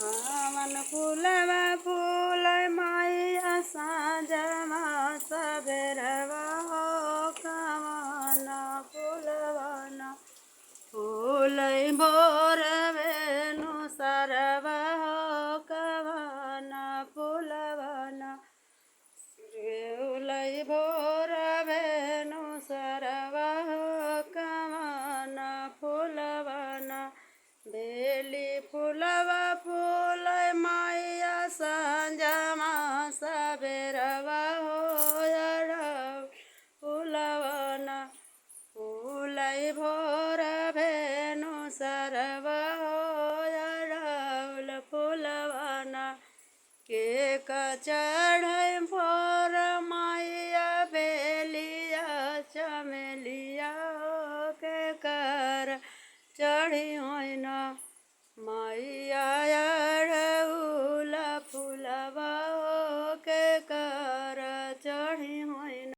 मन फूलवा फूल मैया साँझमा सबेरवा हो कवन फूलवन फूलै भोर भेनु सरवा हो कवन फूलवन फूलै भोर भेनु सरवा हो कवन फूलवन बेली फूलवा फूल मैया साँझमा सबेरवा हो अरहुल फूलवन फूलै भोर भेनु सरवा हो अरहुल फूलवन के चढ़ै भोर मैया बेलिया चमेलिया के कर चढ़ी होइन